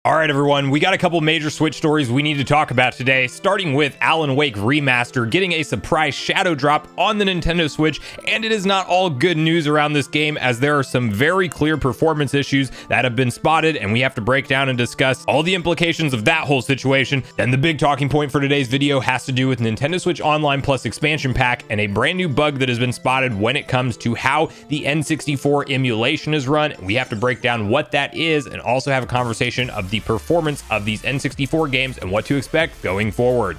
All right, everyone, we got a couple major Switch stories we need to talk about today, starting with Alan Wake Remastered getting a surprise shadow drop on the Nintendo Switch, and it is not all good news around this game as there are some very clear performance issues that have been spotted, and we have to break down and discuss all the implications of that whole situation. Then the big talking point for today's video has to do with Nintendo Switch Online Plus Expansion Pack and a brand new bug that has been spotted when it comes to how the N64 emulation is run. We have to break down what that is and also have a conversation of the performance of these N64 games and what to expect going forward.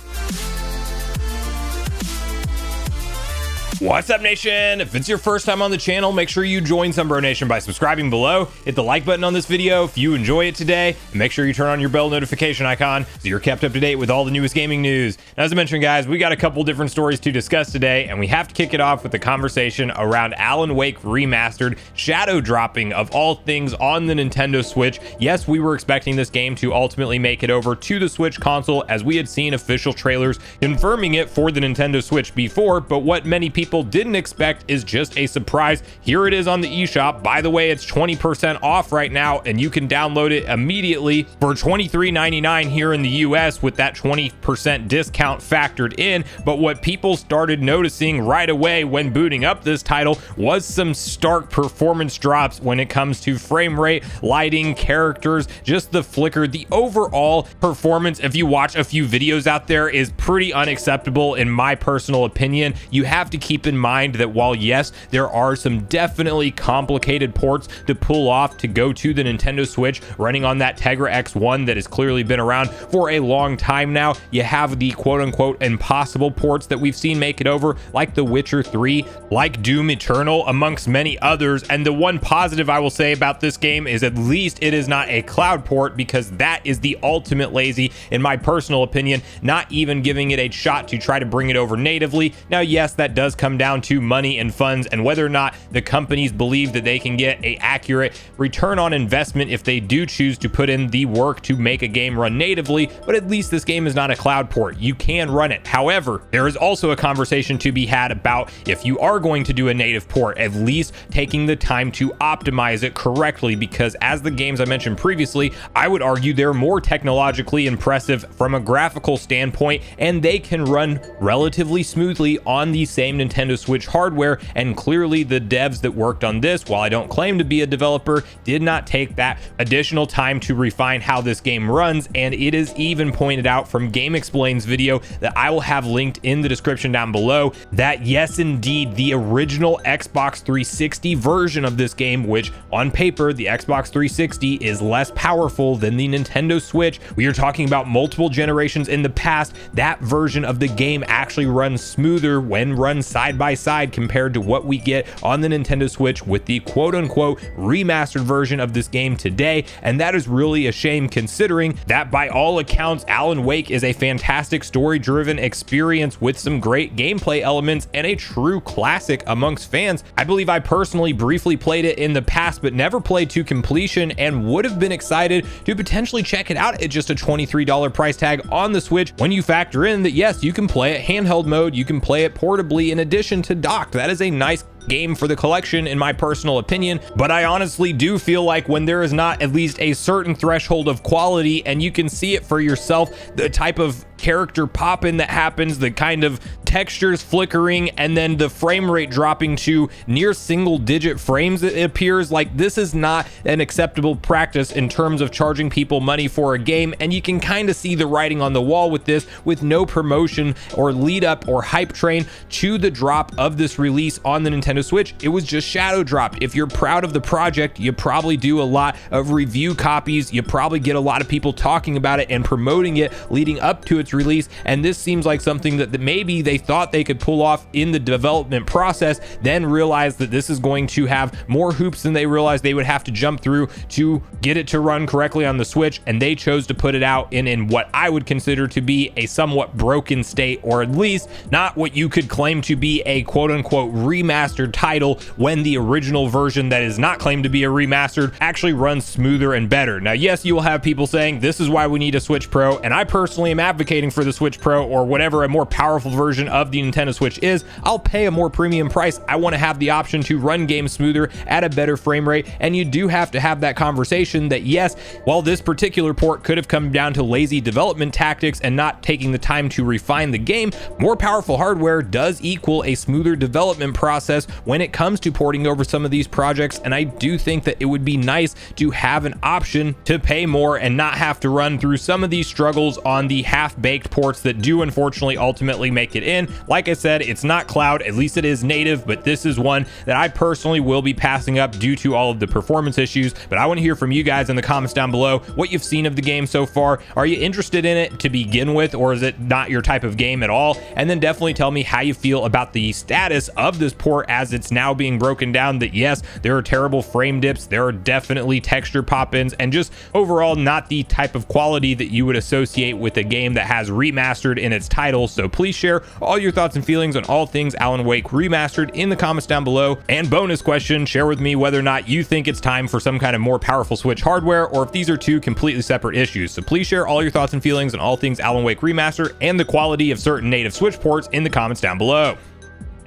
What's up, Nation? If it's your first time on the channel, make sure you join Sunbro Nation by subscribing below. Hit the like button on this video if you enjoy it today, and make sure you turn on your bell notification icon so you're kept up to date with all the newest gaming news. Now, as I mentioned, guys, we got a couple different stories to discuss today, and we have to kick it off with the conversation around Alan Wake Remastered shadow dropping of all things on the Nintendo Switch. Yes, we were expecting this game to ultimately make it over to the Switch console, as we had seen official trailers confirming it for the Nintendo Switch before, but what many people didn't expect is just a surprise. Here it is on the eShop. By the way, it's 20% off right now, and you can download it immediately for $23.99 here in the US with that 20% discount factored in. But what people started noticing right away when booting up this title was some stark performance drops when it comes to frame rate, lighting, characters, just the flicker. The overall performance, if you watch a few videos out there, is pretty unacceptable in my personal opinion. You have to keep in mind that while yes, there are some definitely complicated ports to pull off to go to the Nintendo Switch running on that Tegra X1 that has clearly been around for a long time now, you have the quote-unquote impossible ports that we've seen make it over, like The Witcher 3, like Doom Eternal, amongst many others. And the one positive I will say about this game is at least it is not a cloud port, because that is the ultimate lazy, in my personal opinion, not even giving it a shot to try to bring it over natively. Now, yes, that does come down to money and funds and whether or not the companies believe that they can get a accurate return on investment if they do choose to put in the work to make a game run natively. But at least this game is not a cloud port. You can run it. However, there is also a conversation to be had about if you are going to do a native port, at least taking the time to optimize it correctly, because as the games I mentioned previously, I would argue they're more technologically impressive from a graphical standpoint, and they can run relatively smoothly on the same Nintendo Switch hardware. And clearly the devs that worked on this, while I don't claim to be a developer, did not take that additional time to refine how this game runs. And it is even pointed out from Game Explain's video that I will have linked in the description down below that yes, indeed, the original Xbox 360 version of this game, which on paper the Xbox 360 is less powerful than the Nintendo Switch, we are talking about multiple generations in the past, that version of the game actually runs smoother when run side by side compared to what we get on the Nintendo Switch with the quote-unquote remastered version of this game today. And that is really a shame, considering that by all accounts Alan Wake is a fantastic story-driven experience with some great gameplay elements and a true classic amongst fans. I believe I personally briefly played it in the past but never played to completion, and would have been excited to potentially check it out at just a $23 price tag on the Switch when you factor in that yes, you can play it handheld mode, you can play it portably in addition to docked. That is a nice game for the collection in my personal opinion. But I honestly do feel like when there is not at least a certain threshold of quality, and you can see it for yourself, the type of character pop-in that happens, the kind of textures flickering, and then the frame rate dropping to near single-digit frames, it appears like this is not an acceptable practice in terms of charging people money for a game. And you can kind of see the writing on the wall with this, with no promotion or lead up or hype train to the drop of this release on the Nintendo Switch. It was just shadow dropped. If you're proud of the project, you probably do a lot of review copies, you probably get a lot of people talking about it and promoting it leading up to its release, and this seems like something that maybe they thought they could pull off in the development process, then realized that this is going to have more hoops than they realized they would have to jump through to get it to run correctly on the Switch, and they chose to put it out in what I would consider to be a somewhat broken state, or at least not what you could claim to be a quote-unquote remastered title, when the original version that is not claimed to be a remastered actually runs smoother and better. Now, yes, you will have people saying this is why we need a Switch Pro, and I personally am advocating for the Switch Pro or whatever, a more powerful version of the Nintendo Switch is, I'll pay a more premium price. I want to have the option to run games smoother at a better frame rate. And you do have to have that conversation that yes, while this particular port could have come down to lazy development tactics and not taking the time to refine the game, more powerful hardware does equal a smoother development process when it comes to porting over some of these projects. And I do think that it would be nice to have an option to pay more and not have to run through some of these struggles on the half-baked ports that do unfortunately ultimately make it in. Like I said, it's not cloud, at least it is native, but this is one that I personally will be passing up due to all of the performance issues. But I want to hear from you guys in the comments down below what you've seen of the game so far. Are you interested in it to begin with, or is it not your type of game at all? And then definitely tell me how you feel about the status of this port as it's now being broken down, that yes, there are terrible frame dips, there are definitely texture pop-ins, and just overall not the type of quality that you would associate with a game that has remastered in its title. So please share all your thoughts and feelings on all things Alan Wake Remastered in the comments down below. And bonus question, share with me whether or not you think it's time for some kind of more powerful Switch hardware, or if these are two completely separate issues. So please share all your thoughts and feelings on all things Alan Wake Remastered and the quality of certain native Switch ports in the comments down below.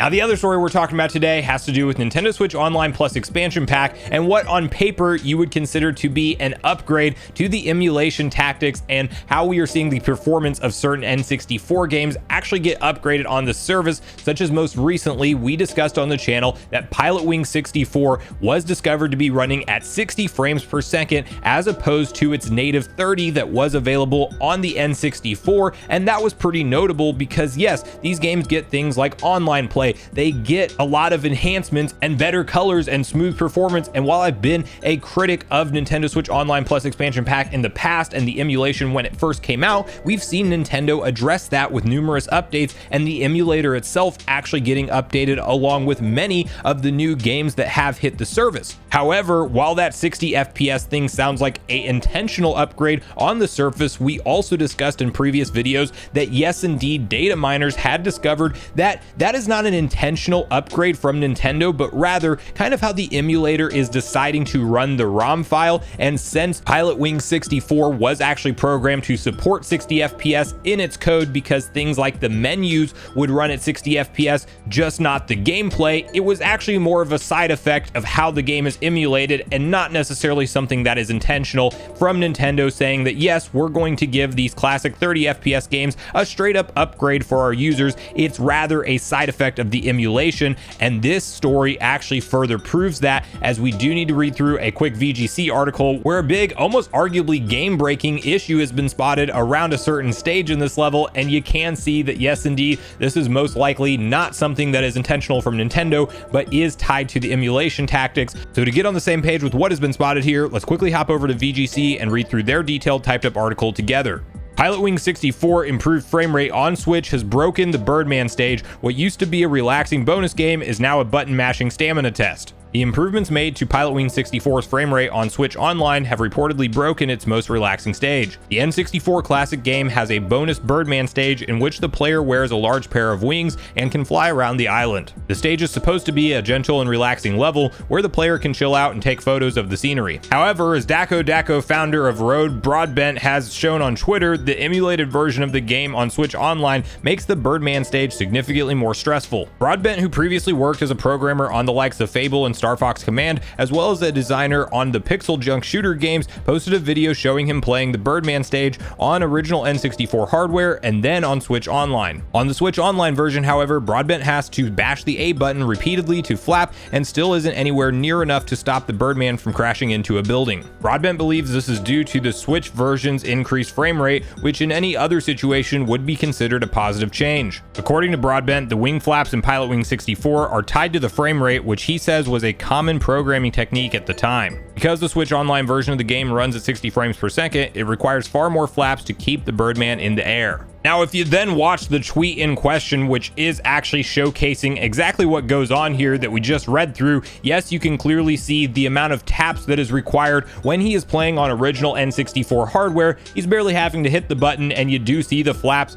Now, the other story we're talking about today has to do with Nintendo Switch Online Plus Expansion Pack and what on paper you would consider to be an upgrade to the emulation tactics, and how we are seeing the performance of certain N64 games actually get upgraded on the service, such as most recently we discussed on the channel that Pilot Wing 64 was discovered to be running at 60 frames per second as opposed to its native 30 that was available on the N64. And that was pretty notable because yes, these games get things like online play, they get a lot of enhancements and better colors and smooth performance. And while I've been a critic of Nintendo Switch Online Plus Expansion Pack in the past and the emulation when it first came out, we've seen Nintendo address that with numerous updates, and the emulator itself actually getting updated along with many of the new games that have hit the service. However, while that 60 FPS thing sounds like an intentional upgrade on the surface, we also discussed in previous videos that yes, indeed, data miners had discovered that that is not an intentional upgrade from Nintendo, but rather kind of how the emulator is deciding to run the ROM file. And since Pilot Wing 64 was actually programmed to support 60 FPS in its code because things like the menus would run at 60 FPS, just not the gameplay, it was actually more of a side effect of how the game is emulated and not necessarily something that is intentional from Nintendo, saying that yes, we're going to give these classic 30 FPS games a straight up upgrade for our users. It's rather a side effect of the emulation, and this story actually further proves that, as we do need to read through a quick VGC article where a big, almost arguably game-breaking issue has been spotted around a certain stage in this level, and you can see that yes, indeed, this is most likely not something that is intentional from Nintendo, but is tied to the emulation tactics. So to get on the same page with what has been spotted here, let's quickly hop over to VGC and read through their detailed typed up article together. Pilot Wing 64 improved frame rate on Switch has broken the Birdman stage. What used to be a relaxing bonus game is now a button mashing stamina test. The improvements made to Pilot Wing 64's frame rate on Switch Online have reportedly broken its most relaxing stage. The N64 classic game has a bonus Birdman stage in which the player wears a large pair of wings and can fly around the island. The stage is supposed to be a gentle and relaxing level where the player can chill out and take photos of the scenery. However, as Dako founder of Road Broadbent has shown on Twitter, the emulated version of the game on Switch Online makes the Birdman stage significantly more stressful. Broadbent, who previously worked as a programmer on the likes of Fable and Star Fox Command, as well as a designer on the Pixel Junk shooter games, posted a video showing him playing the Birdman stage on original N64 hardware and then on Switch Online. On the Switch Online version, however, Broadbent has to bash the A button repeatedly to flap and still isn't anywhere near enough to stop the Birdman from crashing into a building. Broadbent believes this is due to the Switch version's increased frame rate, which in any other situation would be considered a positive change. According to Broadbent, the wing flaps in Pilot Wing 64 are tied to the frame rate, which he says was a common programming technique at the time. Because the Switch Online version of the game runs at 60 frames per second, it requires far more flaps to keep the Birdman in the air. Now, if you then watch the tweet in question, which is actually showcasing exactly what goes on here that we just read through, yes, you can clearly see the amount of taps that is required when he is playing on original N64 hardware. He's barely having to hit the button, and you do see the flaps,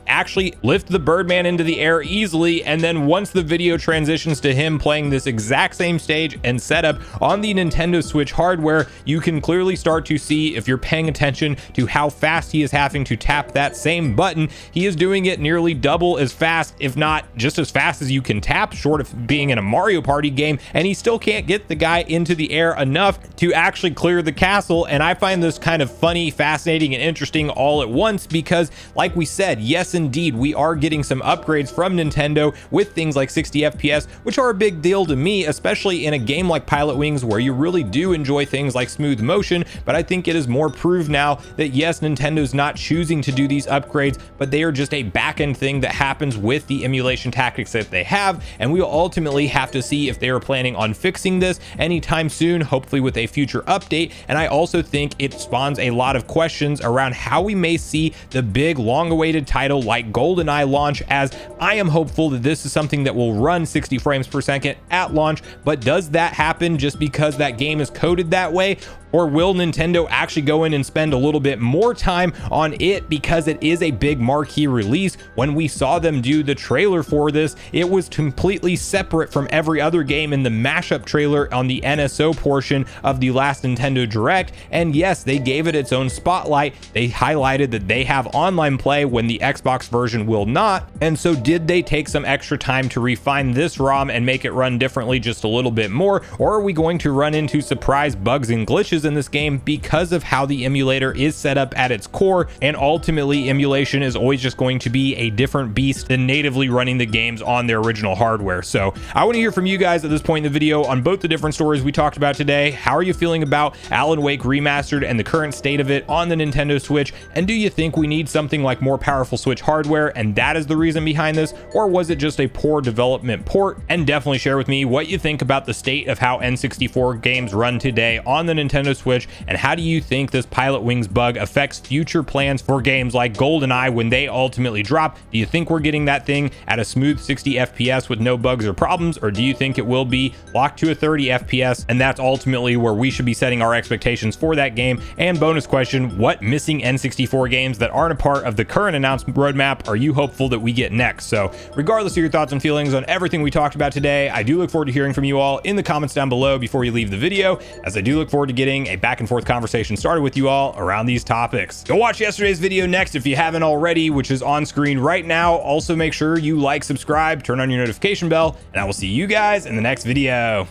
actually lift the Birdman into the air easily. And then once the video transitions to him playing this exact same stage and setup on the Nintendo Switch hardware, you can clearly start to see, if you're paying attention, to how fast he is having to tap that same button button, he is doing it nearly double as fast, if not just as fast as you can tap, short of being in a Mario Party game, and he still can't get the guy into the air enough to actually clear the castle. And I find this kind of funny, fascinating, and interesting all at once because, like we said, yes indeed, we are getting some upgrades from Nintendo with things like 60 FPS, which are a big deal to me, especially in a game like Pilot Wings where you really do enjoy things like smooth motion. But I think it is more proved now that yes, Nintendo's not choosing to do these upgrades, but they are just a back-end thing that happens with the emulation tactics that they have, and we will ultimately have to see if they are planning on fixing this anytime soon, hopefully with a future update. And I also think it spawns a lot of questions around how we may see the big long-awaited title like GoldenEye launch, as I am hopeful that this is something that will run 60 frames per second at launch. But does that happen just because that game is coded that way? Or will Nintendo actually go in and spend a little bit more time on it because it is a big marquee release? When we saw them do the trailer for this, it was completely separate from every other game in the mashup trailer on the NSO portion of the last Nintendo Direct. And yes, they gave it its own spotlight. They highlighted that they have online play when the Xbox version will not. And so did they take some extra time to refine this ROM and make it run differently just a little bit more? Or are we going to run into surprise bugs and glitches in this game because of how the emulator is set up at its core? And ultimately, emulation is always just going to be a different beast than natively running the games on their original hardware. So I want to hear from you guys at this point in the video on both the different stories we talked about today. How are you feeling about Alan Wake Remastered and the current state of it on the Nintendo Switch? And do you think we need something like more powerful Switch hardware and that is the reason behind this? Or was it just a poor development port? And definitely share with me what you think about the state of how N64 games run today on the Nintendo Switch, and how do you think this Pilot Wings bug affects future plans for games like GoldenEye when they ultimately drop? Do you think we're getting that thing at a smooth 60 FPS with no bugs or problems, or do you think it will be locked to a 30 FPS and that's ultimately where we should be setting our expectations for that game? And bonus question, what missing N64 games that aren't a part of the current announced roadmap are you hopeful that we get next? So regardless of your thoughts and feelings on everything we talked about today, I do look forward to hearing from you all in the comments down below before you leave the video, as I do look forward to getting a back and forth conversation started with you all around these topics. Go watch yesterday's video next if you haven't already, which is on screen right now. Also make sure you like, subscribe, turn on your notification bell, and I will see you guys in the next video.